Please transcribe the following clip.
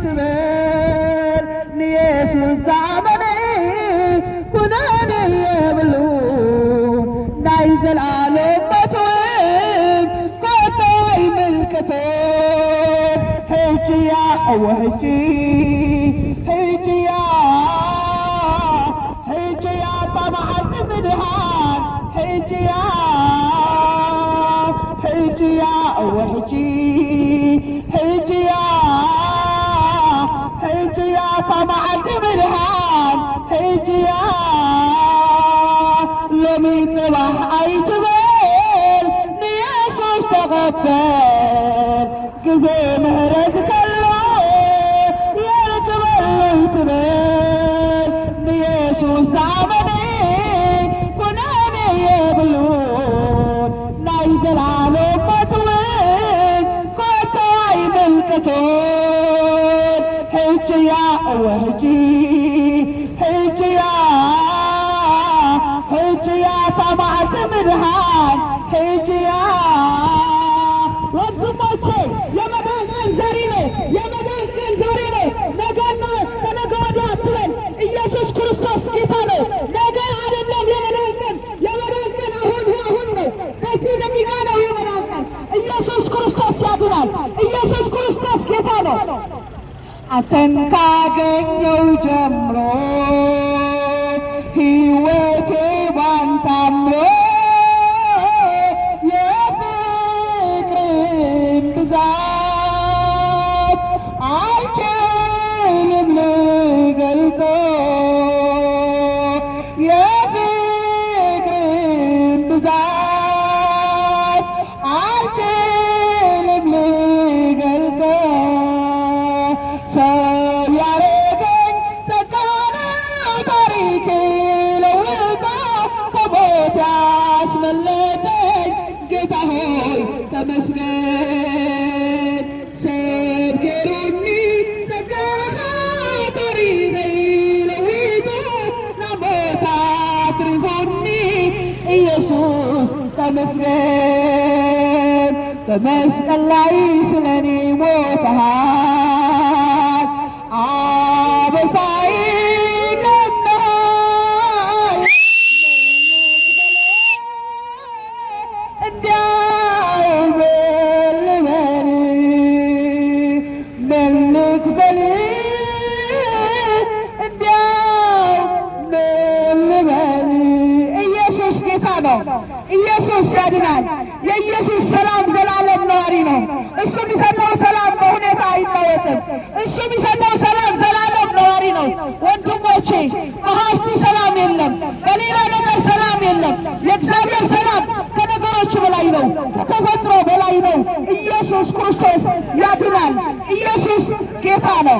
ትበል ንኢየሱስ ዘአመነ ኩነኔ የብሉ ናይ ዘላለም ሞትም ኮታ ይምልከቶ ሕጂያ ሕጂ ሕጂያ ሕጂያ ጠማዓልቲ ምድሃን ሕጂያ ሕጂያ ሕጂ ሕጂያ ሕጂያ ጠማዓልቲ ምድሃን ሕጂያ ሎሚ ጽባሕ ኣይትበል ንኢየሱስ ተቐበል ግዜ ምህረት ከሎ የርክበሉ ይትበል ንኢየሱስ ዘአመነ ኩነኔ የብሉን ናይ ዘላለም ሞትውን ኮታ አይምልከቶን ሕጂያ ሕጂ ሕጂያ ሕጂያ ጠማዓልቲ ምድሃን ሕጂያ ወንድሞቼ የመዳን ቀን ዛሬ ነው። የመዳን ቀን ዛሬ ነው። ነገና ከነገ ወዲያ አትበል። ኢየሱስ ክርስቶስ ጌታ ነው። ነገ አይደለም የመዳን ቀን። የመዳን ቀን አሁን ነው። በዚህ ደቂቃ ነው የመዳን ቀን። ኢየሱስ ክርስቶስ ያድናል። ኢየሱስ ክርስቶስ ጌታ ነው። አንተን ካገኘው ጀምሮ ሕይወቴ ባንተ አምሮ የፍቅርን ብዛት አልችልም ልገልጸው የፍቅርን ብዛት አልችልም ልገልጸው ሰው ያረገኝ ጸጋ ነው ታሪክ ለውጦ ከሞት ያስመለጠኝ ጌታ ሆይ ተመስገን ሰብገሩኒ ጸጋኻ ታሪክ ለውጦ ከሞት አትርፎኒ ኢየሱስ ተመስገን በመስቀል ላይ ስለኔ ሞተሃል አበሳይ ቀድመሃል እንዲያው በልበል መልክ በል እንዲያው በልበል ኢየሱስ ጌታ ነው። ኢየሱስ ያድናል። የኢየሱስ ሰላም ዘላለም ነዋሪ ነው። እሱ የሚሰጠው ሰላም በሁኔታ አይለወጥም። እሱ የሚሰጠው ሰላም ዘላለም ነዋሪ ነው። ወንድሞቼ በሀብት ሰላም የለም፣ በሌላ ነገር ሰላም የለም። የእግዚአብሔር ሰላም ከነገሮች በላይ ነው፣ ከተፈጥሮ በላይ ነው። ኢየሱስ ክርስቶስ ያድናል። ኢየሱስ ጌታ ነው።